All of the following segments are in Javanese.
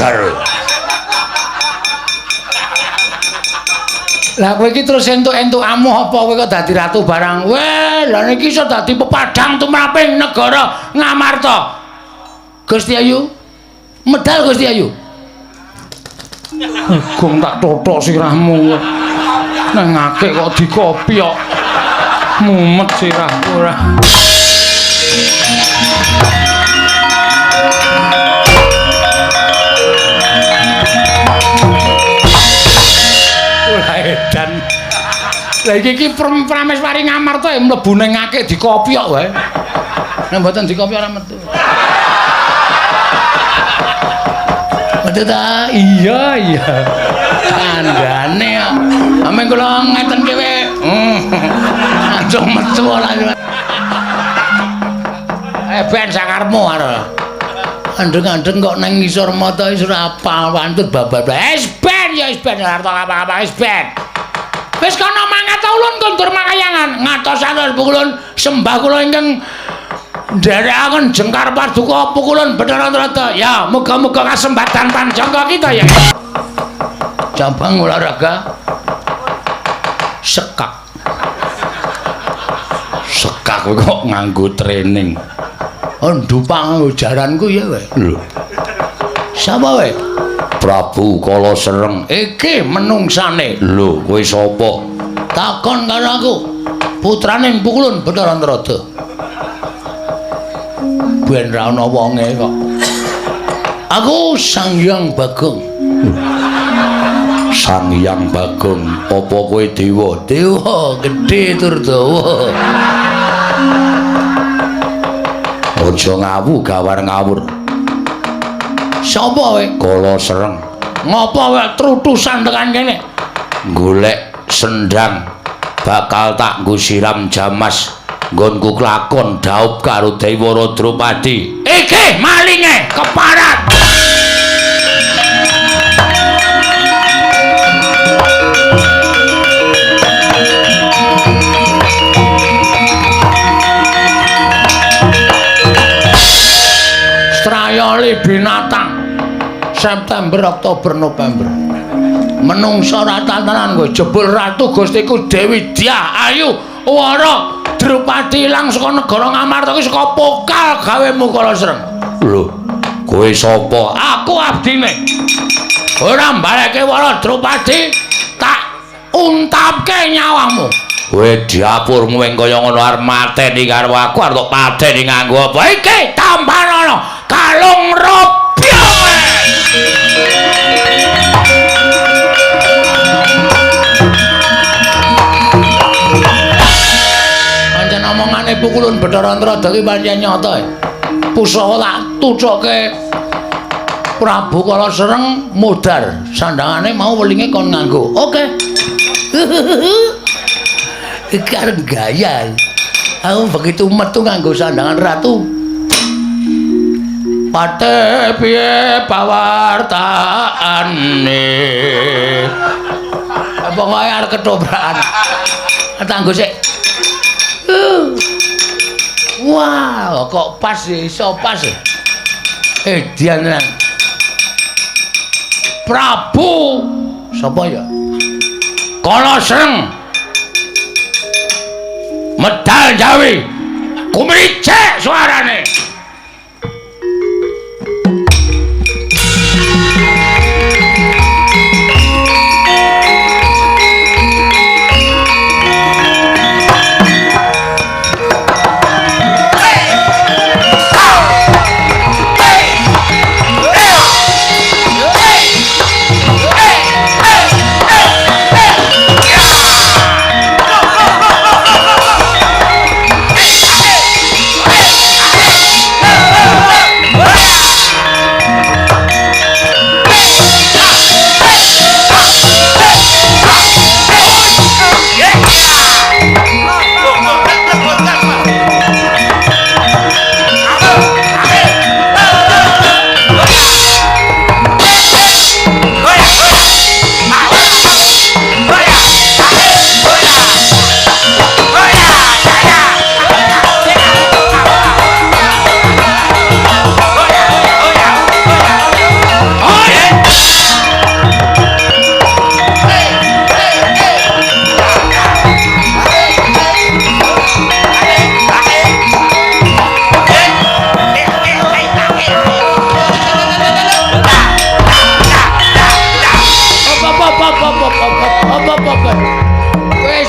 ajar. Lah kowe iki terus entuk-entuk amuh apa kowe kok dadi ratu barang? Weh, lah niki iso dadi pepadang tumraping negara Ngamarta. Gusti Ayu. Medal Gusti Ayu. Gong tak totok sirahmu. Nang ngake kok dikopi kok. Mumet sirahku ora. Edan. Lah iki Prameswari Ngamarta mlebu ning ngake dikopi kok wae. Nek mboten dikopi ora metu. Metu ta? Iya. Kandhane kok. Ameng kula ngeten kowe. Langsung metu ora. Ben sakarmu arep. Andeng-andeng kok nang ngisor mata wis ora apal wantut babab. Ben arep apa-apa wis ben. Wis kana mangkat ulun kondur makayangan ngatosaken pukulun sembah kula ingkang nderekaken jengkar paduka pukulun Bathara Rata. Ya, muga-muga kasembatan panjangka kita ya. Cabang olahraga sekak. Sekak kok nganggo training. Ndupang jaranku ya wae. Lho. Sapa wae? Prabu Kala Sereng. Iki menungsane. Lho, kowe sapa? Takon karo aku. Putrane Pukulun Bathara Rata. Ben ra ana wonge kok. Aku Sang Hyang Bagong. Sang Hyang Bagong, apa kowe dewa? Dewa gedhe tur dawa. Aja ngawu gawar ngawur. Sapa kowe? Kala Sereng. Ngapa kowe trutusan tekan kene? Golek sendang bakal tak nggo siram jamas nggonku kelakon daup karo Dewara Drupadi. Iki malinge keparat. Strayali binatang September, Oktober, November. Menungsa ratanan kowe jebul ratu Gustiku Dewi Dyah Ayu Wara Drupadi ilang saka negara Ngamarta iki saka pokal gawemu Kala Sereng. Lho, kowe sapa? Aku abdine. Ora mbaleke Wara Drupadi tak untapke nyawamu. Kowe diapurmu wing kaya ngono arep mateni karo aku arep pateni nganggo apa? Iki tambanana kalung robyo. Pancen omongane Pukulun Bathara Rata iki pancen nyata. Pusaka tak tucoke Prabu Kala Sereng modar. Sandangane mau welinge kon nganggo. Oke. Iki arep gaya. Aku begitu metu nganggo sandangan ratu. Pate piye pawartaane. Apa wae arep ketobrakan. Tanggo sik. Wow, kok pas iso pas. Dian tenan. Prabu sapa ya? Kala Sereng. Medal Jawi. Kumricek suarane. Wis.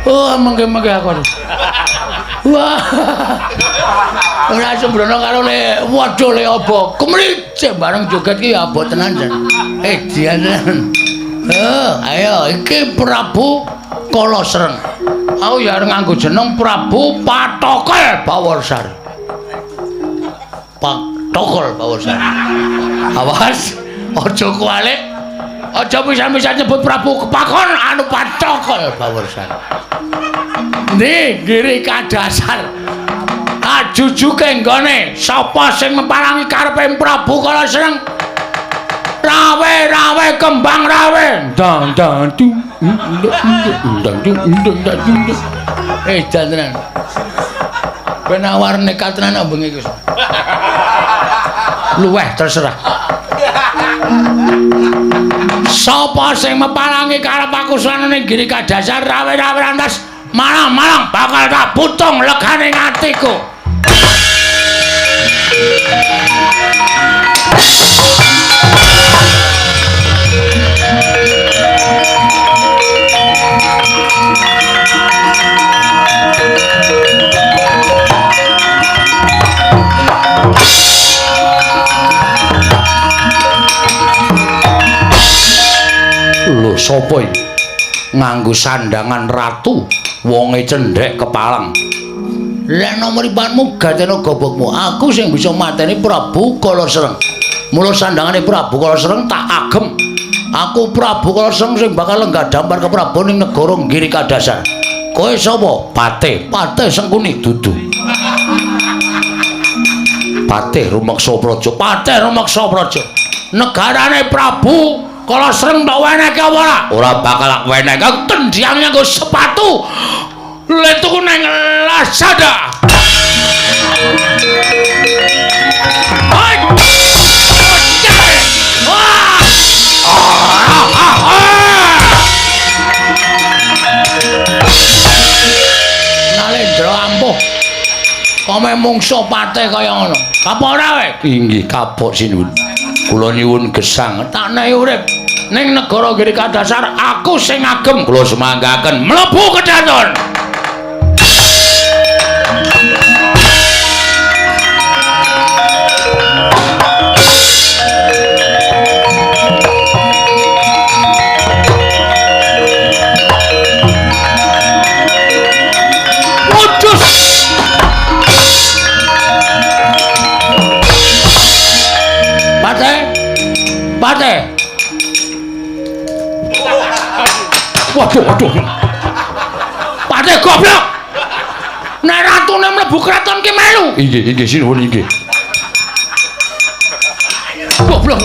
Oh, mengke aku. Wah. Ora sembrono karo le waduh le apa? Kemricik bareng joget ki ya abot tenan jan. Dianen. Ayo iki Prabu Kalasreng. Aku ya arep nganggo jeneng Prabu Patokol Bawarsari. Patokol Bawarsari. Awas, aja kualik. Aja bisa-bisa nyebut Prabu Kepakon anu Patokol Bawarsari. Ndi Giri Kadasar. Ajujuke nggone sapa sing meparangi karepe Prabu Kalasreng? Rawe kembang rawe. Dang dung. Jantenan. Ben awar nekat tenan bengi iki. Luweh terserah. Sapa sing meparangi karep aku sanane Giri Kadasar rawe rantas malang bakal tak putung legane atiku. Lho sapa iki nganggo sandangan ratu wonge cendhek kepalang. Lek nomoripanmu gatena gobokmu, aku sing bisa mateni Prabu Kalasreng. Mula sandangane Prabu Kalasreng tak agem. Aku Prabu Kalasreng sing bakal lenggah dampar ke Prabu ning negara Giri Kadasar. Kowe sapa? Patih Sengkuni dudu. Patih Rumeksa Praja. Negarane Prabu Kalasreng tak wenehke apa ora? Ora bakal tak wenehke tendiang nganggo sepatu. Letuku nang Lazada. Hai. Nalendra ampuh. Kome mungsuh patih kaya ngono. Kapok ora wae? Inggih, kapok sinuwun. Kula nyuwun gesang tak nehi urip ning negara Giri Kadasar aku sing agem. Kula semanggaken mlebu kedaton. Patih. Waduh. Patih goblok. Nek ratune mlebu kraton ki melu. Inggih sinuwun inggih. Goblok.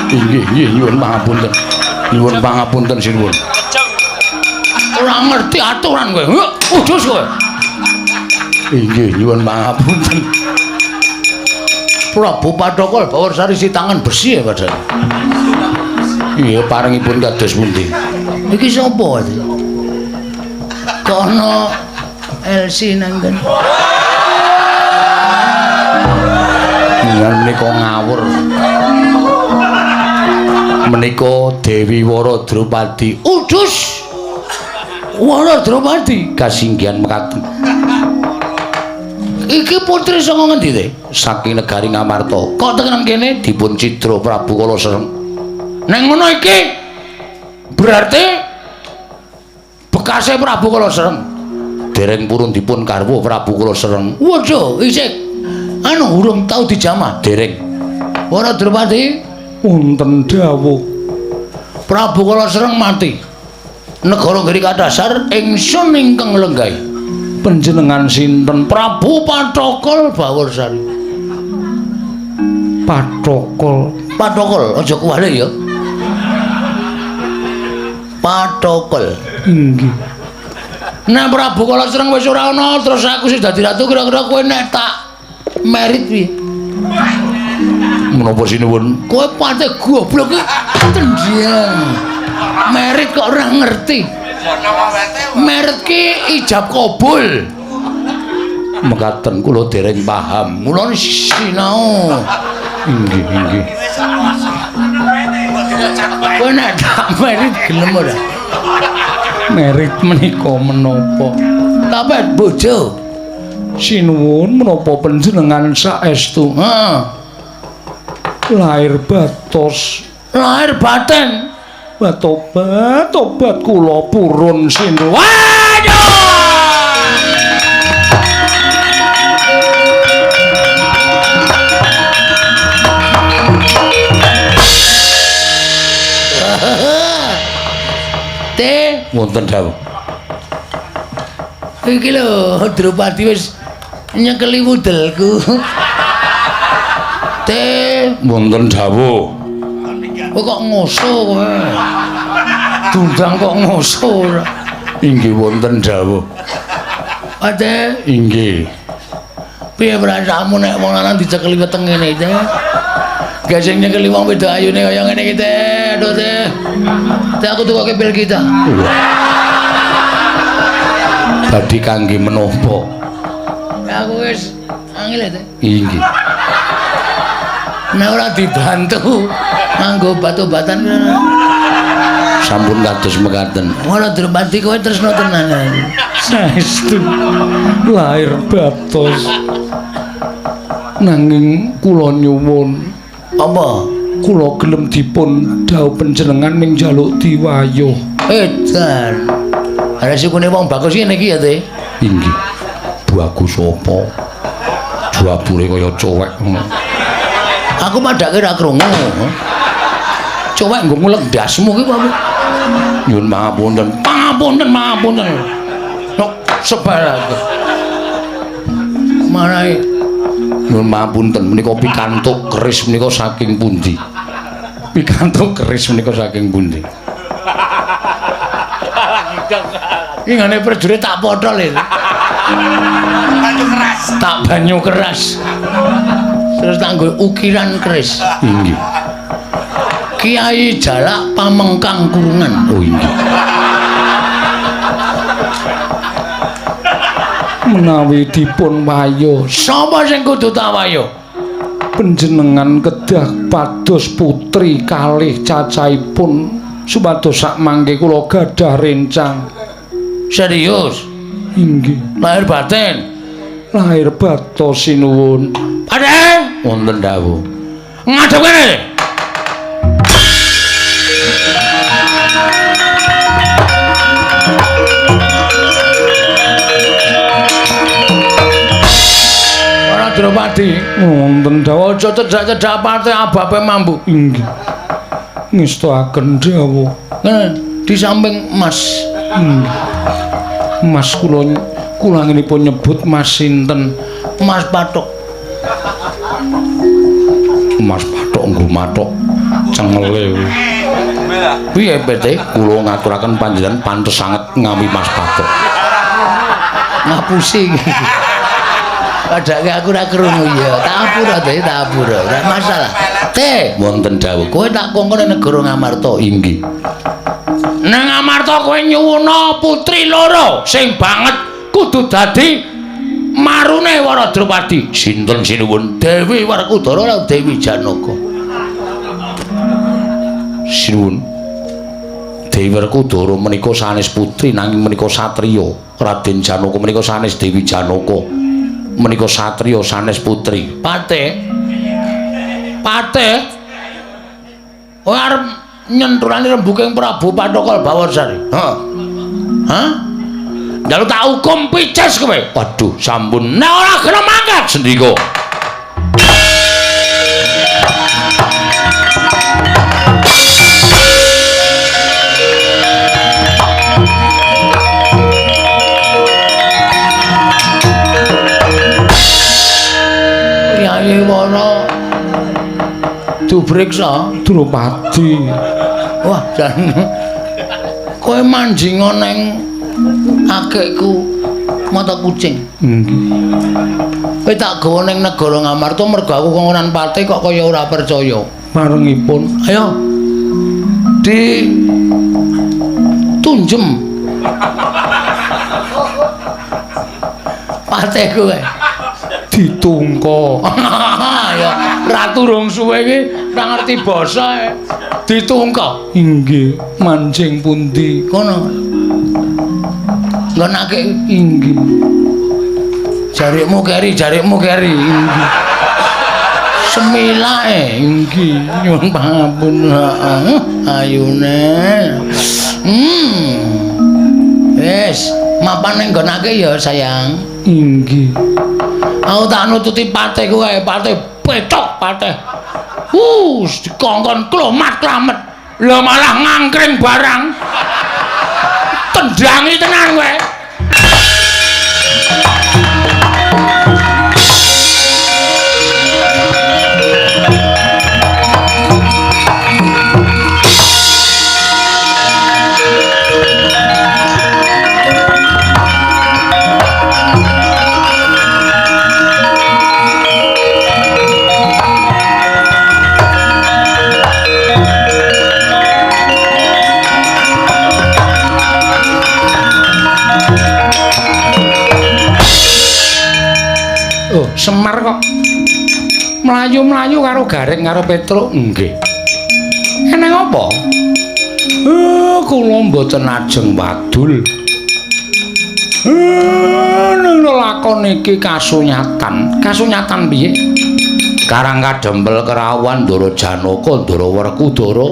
Inggih nyuwun pangapunten sinuwun. Ora ngerti aturan kowe. Udus kowe. Inggih nyuwun pangapunten. Prabu Patokol Bawarsari si tangan besi ya padahal. Iya parengipun kados pundi. Iki sapa iki? Kono Elsi nang kene. Yen menika ngawur. Menika Dewi Wara Drupadi. Udus. Wara Drupadi kasinggihan mekaten. Iki putri saka ngendi teh? Saking negari Ngamarta. Kok tekan kene dipun cidra Prabu Kalasreng. Nek ngono iki berarti bekase Prabu Kalasreng. Dereng purun dipun garwa Prabu Kalasreng. Waduh, isih urung tau dijamah dereng. Wara Drupadi wonten dawuh Prabu Kalasreng mati. Negara Giri Kadasar ingsun ingkang lenggahi. Panjenengan sinten? Prabu Patokol Bawarsari. Patokol aja kuwale ya. Patokol. Inggih. Nek Prabu Kalasreng wis ora ana terus aku sing dadi ratu kira-kira kowe nek tak merit piye? Menapa sinuwun? Kowe patih goblok iki tendiang. Merit kok ora ngerti. Merit ki ijab kabul. Mekaten kula dereng paham. Mula sinau. Inggih. Kowe Pak Merit gelem ora? Merit menika menapa? Tapet bojo. Sinuwun menapa panjenengan saestu? Heeh. Lahir batos, lahir baten. Tobat kula purun sinuwun. Waduh! Te wonten dawuh. Iki lho Drupadi wis nyekeli wudelku. Te wonten dawuh. Kok ngoso kowe? Dundang kok ngoso ora? Inggih wonten dawuh. Ate inggih. Piye perasaanmu nek wong lanang dicekeli weteng ngene iki? Gasing nyekeli wong wedok ayune kaya ngene iki, Teh. Aduh, Teh. Teh aku tukoke pil kita. Badhe kangge menapa? Aku wis angel, Teh. Inggih. Nek ora dibantu nganggo obat-obatan sampun kados mekaten. Ora Drupadi kowe tresno tenan. Saestu lahir batos. Nanging kula nyuwun apa kula gelem dipun dawuh panjenengan ning njaluk diwayuh. Edan. Are sikune wong bagus ngene iki ya, Teh. Inggih. Bagus apa? Jabule kaya cowek ngono. Aku madake ra krungu. Cowek nggo ngulek ndasmu ki kok. Nyuwun pangapunten. Pangapunten. Nok sebarake. Marai nyuwun pangapunten menika pikantuk keris menika saking pundi? Pikantuk keris menika saking pundi? Iki ngene prajurit tak potol iki. Banyu keras. Tak banyu keras. Terus tak nggo ukiran keris. Inggih. Kiai Jalak Pamengkang Kurungan. Oh inggih. Menawi dipun wayuh, sapa sing kudu tak wayuh? Panjenengan kedah pados putri kalih cacahipun supados sak mangke kula gadah rencang. Serius? Inggih. Lahir batin. Lahir batos sinuwun. Padhe wonten dawuh. Ngadhep kene. Drupadi wonten dawuh aja cedhak-cedhak pate abape mambu. Inggih. Ngestoaken dawuh. Di samping Mas. Mas kula ngenipun nyebut Mas sinten? Mas Patok. Mas Patok nggo matok cengele. Piye PT kula ngaturaken panjenengan pantes sanget ngami Mas Patok. Ngapusi. Padahal aku ora krungu ya. Tak apura, Teh, tak apura. Ora masalah. Teh, wonten dawuh. Kowe tak kongkon negara Ngamarta. Inggih. Nang Ngamarta kowe nyuwuna putri loro sing banget kudu dadi marune Wara Drupadi. Sinten sinuwun? Dewi Werkudara lan Dewi Janaka. Sinuwun. Dewi Werkudara menika sanes putri nanging menika satriya. Raden Janaka menika sanes Dewi Janaka. Menika satriya sanes putri. Pate. Kowe arep nyenturani rembuking Prabu Pathokal Bawarsari. Heeh. Hah? Njaluk tak hukum pices kowe. Waduh, sampun. Nek ora gelem mangkat sendika. Wara dubriksa Drupadi. Wah, jan kowe manjinga ning akekku mata kucing. Nggih. Kowe tak gawa ning negara Ngamarta mergo aku kongkonan pati kok kaya ora percaya. Marengipun, ayo di tunjem patiku kowe. ditungka. Ya ratu rong suwe iki ora ngerti basa. Ditungka. Inggih, mancing pundi? Kono. Ngonake inggih. Jarikmu keri. Inggih. Semilake inggih nyuwun pangampun. Ayune. Wis, mapan ning nggonake ya sayang. Inggih. Aku tak nututi patih kuwi, patih petok patih. Dikongkon klomat klamet. Lah malah ngangkring barang. Tendangi tenan kowe. Semar kok mlayu-mlayu karo Garing karo Petruk nggih. Eneng apa? Kula mboten ajeng wadul. Ning lakon iki kasunyatan. Kasunyatan piye? Karang kadempel kerawan Ndara Janaka, Ndara Werkudara.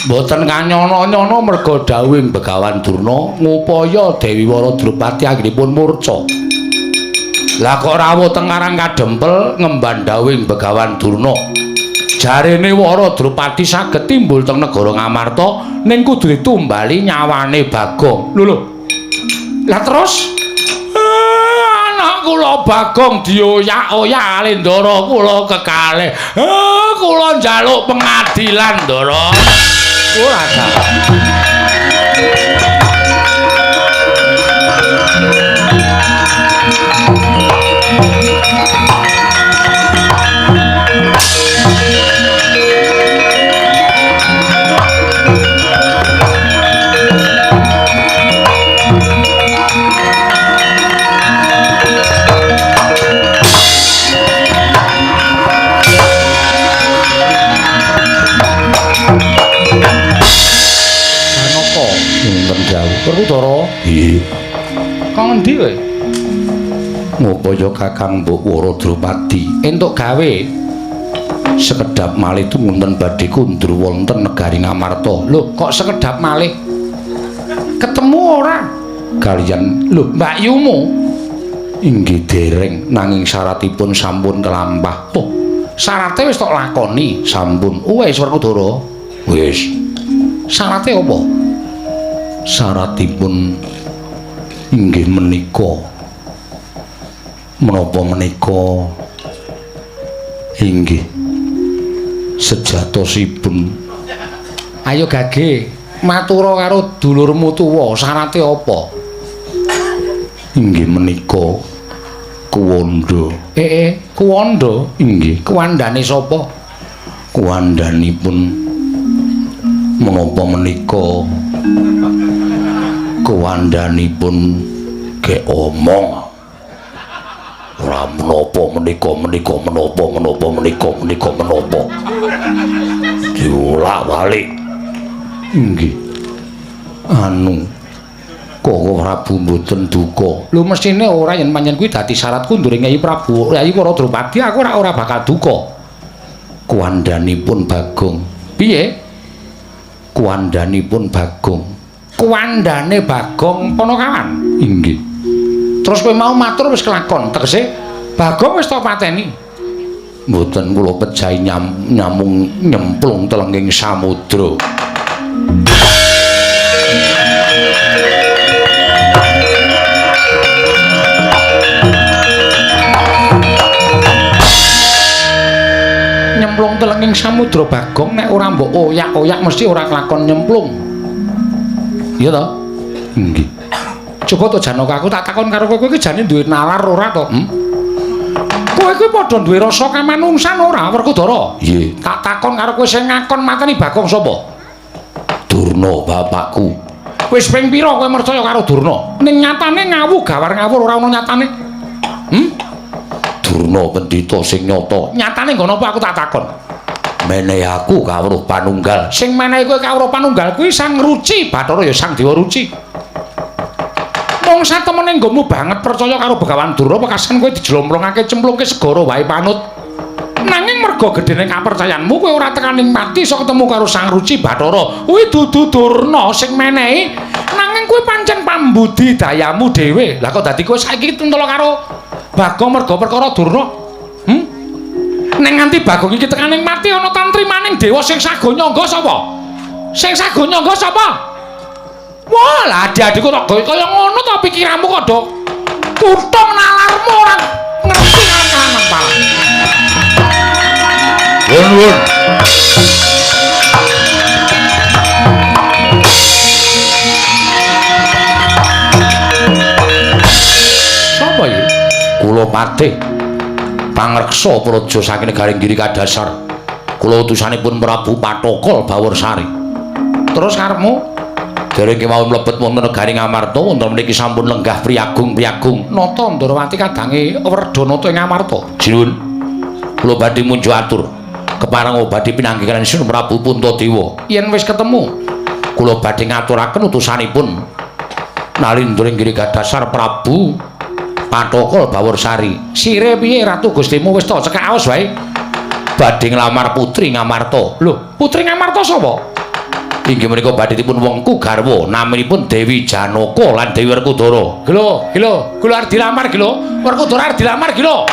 Mboten kanyono-nyono merga dawuhing Begawan Durna ngupaya Dewi Wara Drupadi anggenipun murca. Lah kok rawuh teng Karang Kadempel ngemban dawuhing Begawan Durna. Jarene Wara Drupadi saged timbul teng negara Ngamarta ning kudu ditumbali nyawane Bagong. Lho. Lah terus anak kula Bagong dioyak-oyak Ndara kula kekalih. Kula njaluk pengadilan Ndara. Ora Werkudara. Nggih. Kang endi kowe? Ngupaya Kakang Mbok Wara Drupadi entuk gawe sekedhap malih tumunten badhe kundur wonten negari Ngamarta. Lho, kok sekedhap malih? Ketemu ora kaliyan lho Mbak Yumu? Inggih dereng nanging syaratipun sampun kelampah. Oh, syarate wis tok lakoni sampun. Wis Werkudara. Wis. Syarate apa? Syaratipun inggih menika menapa menika inggih sejatosipun. Ayo Gage matura karo dulurmu tuwa syarate apa? Inggih menika kuwanda. Kuwanda inggih kuwandane sapa? Kuwandanipun menapa menika kuwandanipun ge omong ora menapa menika diulak balik nggih anu kok Prabu mboten duka lho mesine ora yen panjenengan kuwi dadi syarat kunduring Nyai Prabu Nyai Wara Drupadi aku ora bakal duka kuwandanipun Bagong piye kuwandanipun Bagong kuwandane Bagong Panakawan inggih terus kowe mau matur wis kelakon tegese Bagong wis tak pateni mboten kula pejahi nyamung nyemplung telenging samudra nyemplung telenging samudra Bagong nek ora mbok oyak-oyak mesti ora kelakon nyemplung. Iya toh? Nggih. Coba to Janaka aku tak takon karo kowe iki jane duwe nalar ora to? Kowe kuwi padha duwe rasa kamanungsan ora Werkudara? Nggih. Tak takon karo kowe sing ngakon mateni Bagong sapa? Durna bapakku. Wis ping pira kowe percaya karo Durna? Ning nyatane ngawu gawar ngawur ora ana nyatane. Durna pendhita sing nyata. Nyatane nggono apa aku tak takon. Menehi aku kawruh panunggal. Sing menehi kowe kawruh panunggal kuwi Sang Ruci Bathara ya Sang Dewa Ruci. Wong satemene nggomu banget percaya karo Begawan Durna pekasan kowe dijlomplongake cemplungke segara wae panut. Nanging merga gedene kapercayanmu kowe ora tekaning mati iso ketemu karo Sang Ruci Bathara. Kuwi dudu Durna sing menehi, nanging kuwi pancen pambudidayamu dhewe. Lah kok dadi kowe saiki tuntula karo Bagong merga perkara Durna? Nek nganti Bagong iki tekaning mati ana tantrimaning dewa sing sago nyangga sapa? Sing sago nyangga sapa? Wah, lah adik-adikku kok kaya ngono ta pikiranmu kok, Dok? Kutung nalarmu ora ngerti kan pala. Wun. Sapa iki? Kula Patih pangreksa praja saking negaring Giri Kadasar. Kula utusanipun Prabu Patokol Baworsari. Terus karepmu dereng kemawon mlebet wonten negaring Ngamarta wonten mriki sampun lenggah priyagung-priyagung nata Ndarawati kadange Werdanata ing Ngamarta. Jinuwun. Kula badhe munjuk atur kepareng badhe pinanggih kaliyan Sun Prabu Puntadewa. Yen wis ketemu kula badhe ngaturaken utusanipun Nalindra ing Giri Kadasar Prabu Patokol Baworsari. Sire piye Ratu Gustimu wis ta cekak aos wae. Badhe nglamar putri Ngamarta. Lho, putri Ngamarta sapa? Inggih menika badhe dipun wengku garwa naminipun Dewi Janaka lan Dewi Werkudara. Kula arep dilamar iki lho. Werkudara arep dilamar iki lho.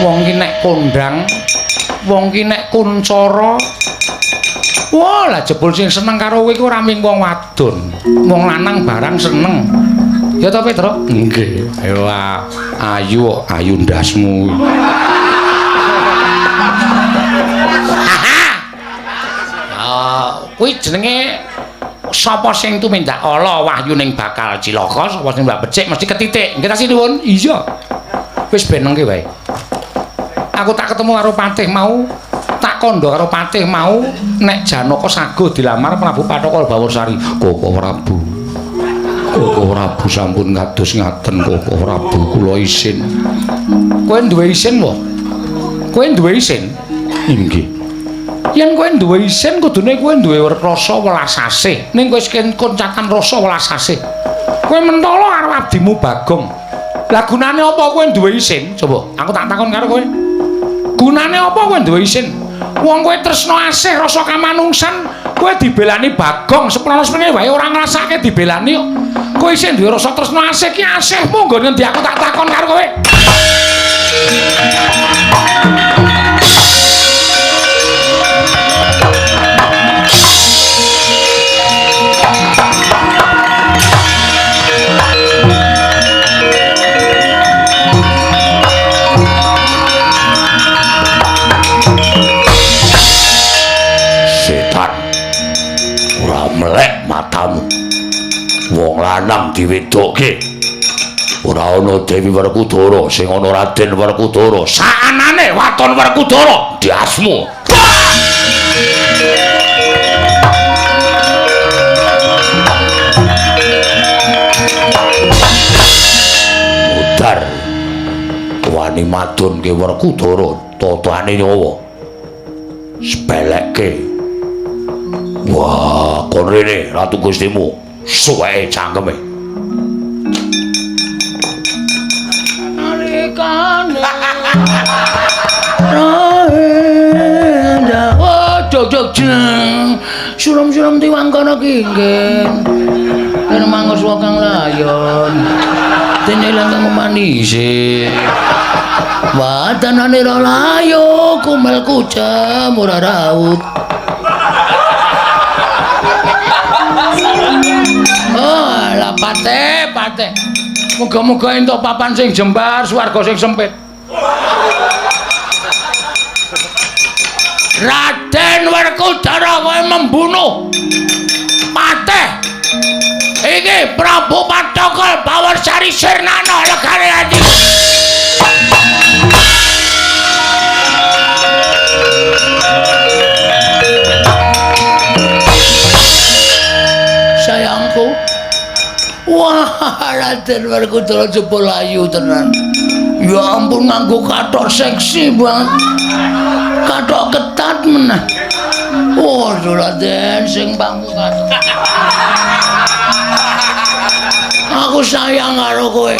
Wong ki nek kondang, wong ki nek kuncara. Wah, lah jebul sing seneng karo kowe iku ora ming wong wadon. Wong lanang barang seneng. Ya ta, Petro? Nggih. Ayo ayu ndasmu. Kuwi jenenge sapa sing tumindak ala wahyuning bakal cilaka, sapa sing mbak becik mesti ketitik. Nggih ta sinuwun? Iya. Wis benengke wae. Aku tak ketemu karo Patih mau, tak kandha karo Patih mau nek Janaka sago dilamar Prabu Patokol Baworsari. Koko Prabu. Koko Prabu sampun kados ngaten Koko Prabu kula isin. Kowe duwe isin wae. Kowe duwe isin? Inggih. Yen kowe duwe isin kudune kowe duwe rasa welas asih. Ning kowe koncakan rasa welas asih. Kowe mentala karo abdimu Bagong. Lah gunane apa kowe duwe isin? Coba aku tak takon karo kowe. Gunane apa kowe duwe isin? Wong kowe tresna asih rasa kamanungsan, kowe dibelani Bagong seprono-sprene wae ora ngrasake dibelani kok. Kowe isin duwe rasa tresna asih ki asihmu nggon ngendi aku tak takon karo kowe. Melek matamu. Wong lanang diwedokke. Ora ana Dewi Werkudara sing ana Raden Werkudara. Saanane waton Werkudara diasmu. Mudar. Wani madunke Werkudara tatane nyawa. Sepelekke. Wah, kon rene Ratu Gustimu suweke cangkeme. Nalikane Raenda. Oh, jog jeng. Suram-suram tiwangkana ki nggih. Yen mangos wong kang layon. Dene langkang manise. Wadanane ra layo kumelku jam ora raut. Oh, lah Patih. Muga-muga entuk papan sing jembar, swarga sing sempit. Raden Werkudara kowe membunuh Patih. Iki Prabu Patokol Baworsari Sirnana legane ati. Wah, Raden Werkudara jebul ayu tenan. Ya ampun nganggo kathok seksi banget. Kathok ketat meneh. Oh, Raden sing pamungkas. Aku sayang karo kowe.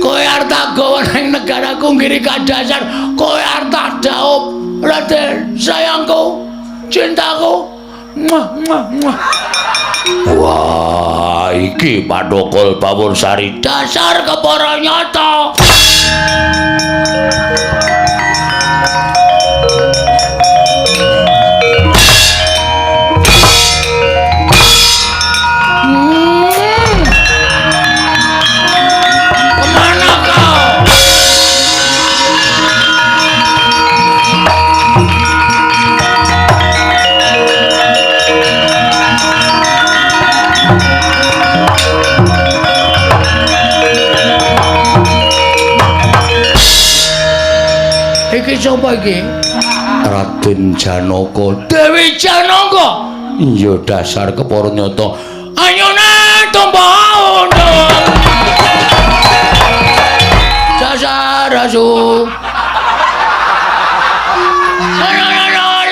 Kowe arep tak gawa ning negaraku ngiri kadasar. Kowe arep tak daup. Raden, sayangku, cintaku. Muah, muah, muah. Wah, iki Pathokol Bawursari dasar kepara nyata. Kemana kau? Iki sapa iki? Raden Janaka. Dewi Janaka. Iya dasar kepara nyata. Ayune tumpah undung. Dasar asu. Ana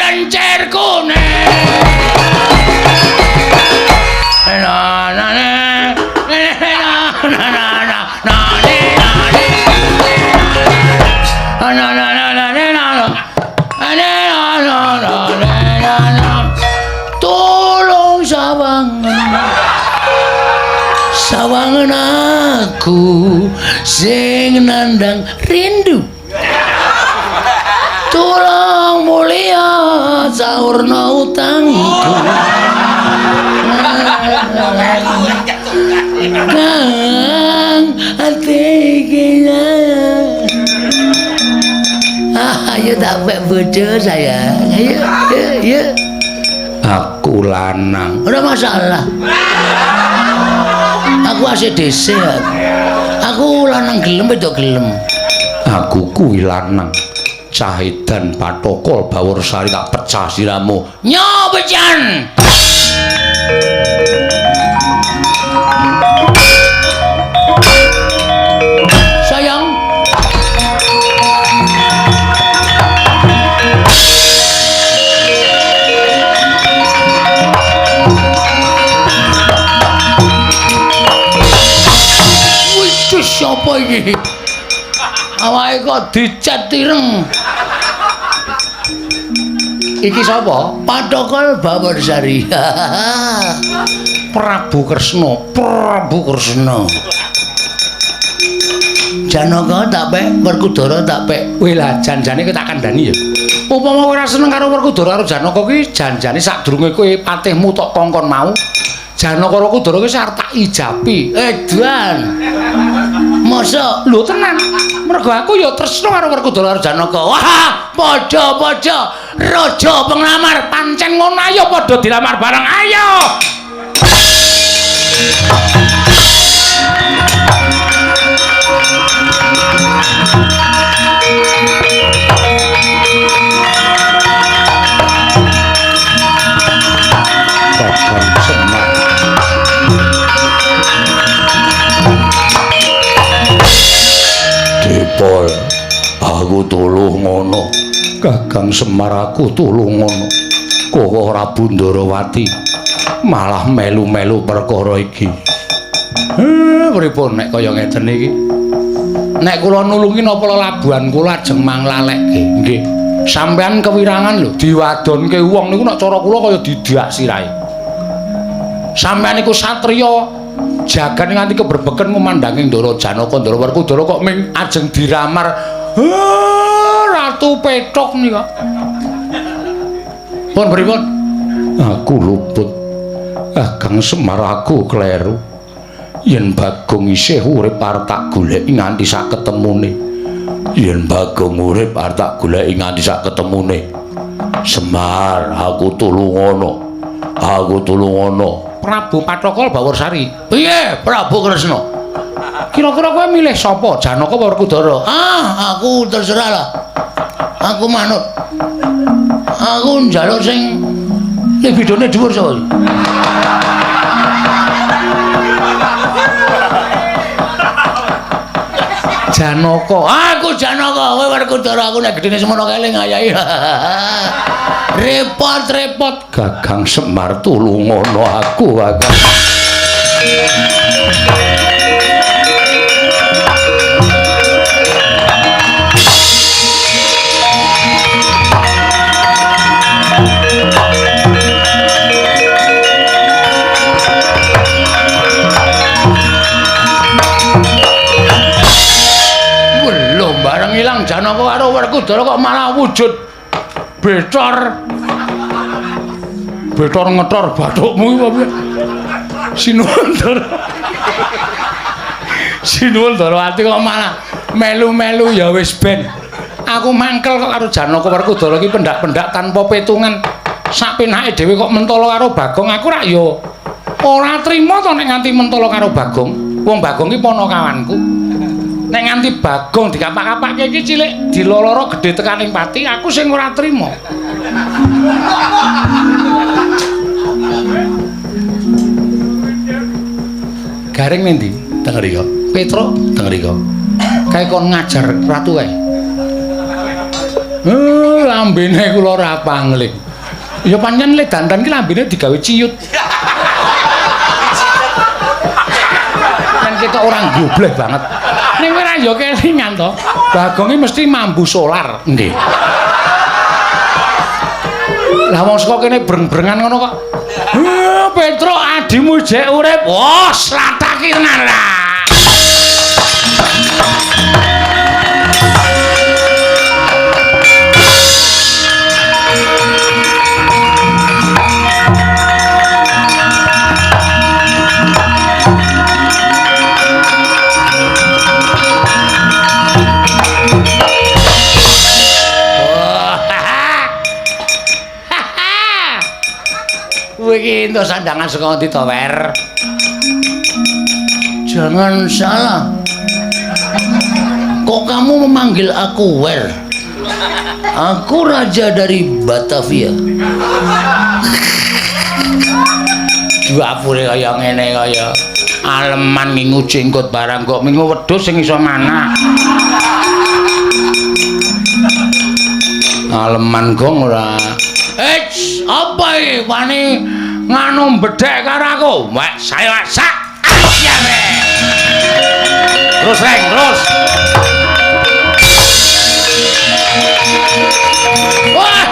lencer kuning. Tolong sawangan aku sing nandang rindu. Tolong mulia saurna utangku. Kang atiknya. Ayo tak pek bojo sayang. Ayo. Aku lanang. Ora masalah. Aku asih dhisik. Aku lanang gelem wedok gelem. Aku kuwi lanang. Cahedan Pathokol Bawursari tak pecah siramu. Nyo bejan. Sayang. Wis sapa iki? Awake kok dicat ireng. Iki sapa? Pathokol Bawursari. Prabu Kresna, Prabu Kresna. Janaka tak pek, Werkudara tak pek. Wih lah janjane kowe tak kandhani ya. Upama kowe ora seneng karo Werkudara karo Janaka kuwi janjane sadurunge kowe patihmu tok kongkon mau. Janaka karo Werkudara kuwi arep tak ijapi. Edan. Masa lho tenan. Mergo aku ya tresna karo Werkudara karo Janaka. Wah, padha-padha raja penglamar pancen ngono ayo padha dilamar bareng ayo. Kakang Semar. Dipol, aku tuluh ngono. Kakang Semar aku tuluh ngono. Kok ora Bundarawati malah melu-melu perkara iki. Pripun nek kaya ngeten iki? Nek kula nulungi napa labuhan kula ajeng manglalekke. Nggih. Sampeyan kewirangan lho diwadonke wong niku nek cara kula kaya didak sirahe. Sampeyan iku satriya jagan nganti keberbeken ngumandhangi Ndara Janaka, Ndara Werkudara kok ming ajeng diramar Ratu Petruk nika. Pun pripun? Aku luput. Kakang Semar aku kleru. Yen Bagong isih urip arep tak goleki nganti sak ketemune. Yen Bagong urip arep tak goleki nganti sak ketemune. Semar, aku tulung ngono. Aku tulung ngono. Prabu Pathokol Bawursari. Piye, Prabu Kresna? Kira-kira kowe milih sapa, Janaka apa Werkudara? Aku terserah lah. Aku manut. Aku njaluk sing libidone dhuwur sapa. Janaka. Aku Janaka, kowe Werkudara, aku nek gedene semono keling ayahi. Repot-repot Gagang Semar tulungono aku, Kakang. Bareng ilang Janaka karo Werkudara kok malah wujud Betor ngetor bathukmu iki apa? Sinuwun ati kok malah melu-melu ya wis ben. Aku mangkel kok karo Janaka Werkudara iki pendak-pendak tanpa petungan. Sak penake dhewe kok mentala karo Bagong, aku rak ya ora trima to nek nganti mentala karo Bagong. Wong Bagong iki ponokawanku. Nek nganti Bagong dikapak-kapakke iki cilik diloloro gedhe tekaning pati, aku sing ora trima. Gareng nendi? Teng mriko. Petro teng mriko. Kae kon ngajar ratu kae. Lambene kula ora pangling. Ya pancen le dandan ki lambene digawe ciyut. Kan kita orang goblek banget. Ning ora ya kelingan to. Bagong iki mesti mambu solar. Nggih. Lah wong saka kene breng-brengan ngono kok. Petro adimu jek urip. Wah, slataki tenan ra. Iki entuk sandangan saka ngendi to, Wer? Jangan salah. Kok kamu memanggil aku Wer? Aku raja dari Batavia. Dapure kaya ngene kaya aleman ngingu jenggot barang kok mingu wedhus sing iso mana. Aleman gong ora. Apa iki wani nganu bedhek karo aku? Wek saya sak asyare. Terus reng, terus. Wah.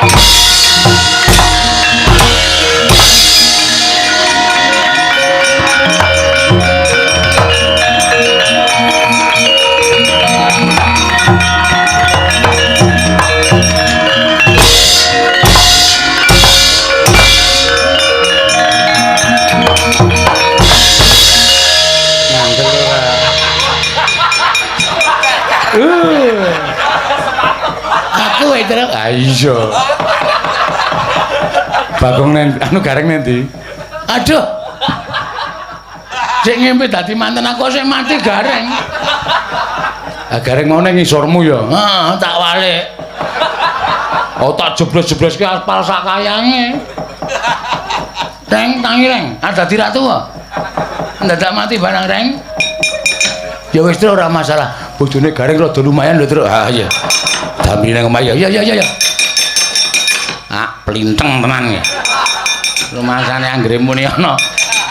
Aku wae iya. Bagong anu gareng nendi? Aduh. Sik ngimpi dadi manten aku sing mati gareng. Ah gareng mau ning ngisormu ya. Heeh, tak walik. Oh tak jeblos-jebloske aspal sak kayange. Reng tangi reng, ada dadi ratu kok. Ndadak mati barang reng. Ya wis ora masalah. Bojone gareng rada lumayan lho, Truk. Ha iya. Damine ngomah ya. Ya. Ah, plinteng tenan ya. Rumasane anggere muni ana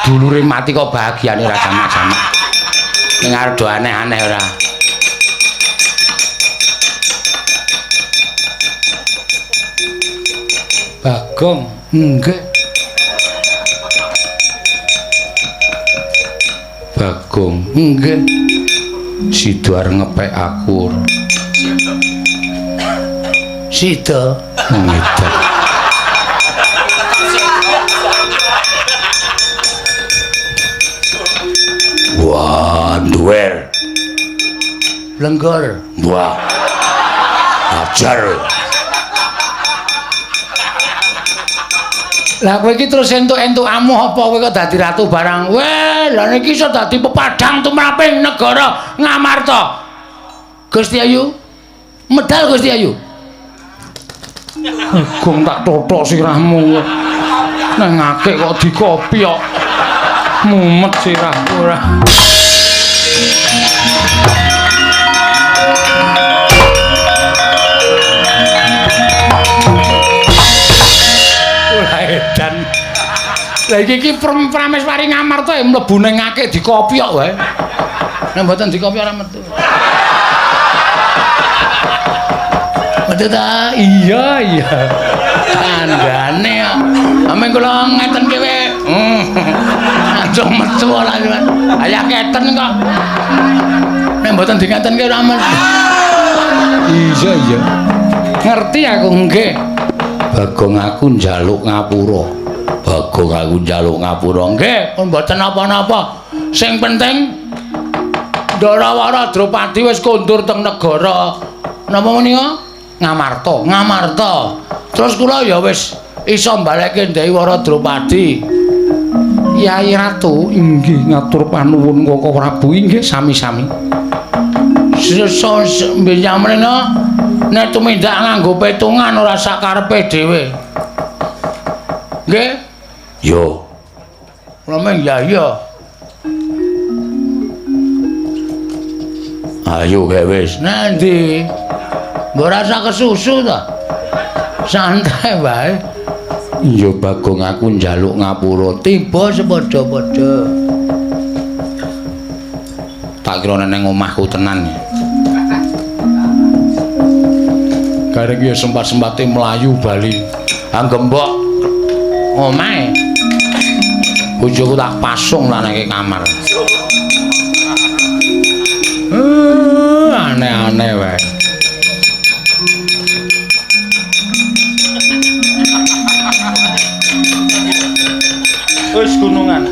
dulure mati kok bahagiane ora jamak-jamak. Ning arep do aneh-aneh ora. Bagong, nggih. Bagong, nggih. Sida arep ngepek aku. Sida ngedek. Wah, duwer. Lenggor. Wah. Ajar. Lah kowe iki terus entuk-entuk amuh apa kowe kok dadi ratu barang? Weh, lha niki iso dadi pepadang tumraping negara Ngamarta. Gusti Ayu. Medal Gusti Ayu. Gong tak totok sirahmu. Nang ngake kok dikopi kok. Mumet sirahku ora. Lah iki prameswari Ngamarta mlebu ning ngake dikopiok wae. Nek mboten dikopiok ora metu. Metu ta? Iya. Kandhane kok. Ameng kula ngeten kowe. Aja metu ora kan. Aya keten kok. Nek mboten dingeten kowe ora metu. Iya. Ngerti aku nggih. Bagong aku njaluk ngapura. Bagong aku njaluk ngapura. Nggih, pun mboten napa-napa. Sing penting Ndarawara Drupadi wis kondur teng negara napa menika? Ngamarta. Terus kula ya wis iso mbaleke Ndaiwara Drupadi. Yai Ratu inggih ngatur panuwun Koko Prabu inggih sami-sami. Benyamrena nek tumindak nganggo petungan ora sakarepe dhewe. Nggih? Yo. Lameng ya. Ayo gawe wis. Nanti mbok rasa kesusu ta? Santai wae. Iya Bagong aku njaluk ngapura tiba sepadha-padha. Tak kira neng omahku tenan. Gareng ya sempat-sempate mlayu bali. Anggembok omahe. Bojoku tak pasung lah nang kamar. Aneh-aneh wae. Wis gunungan.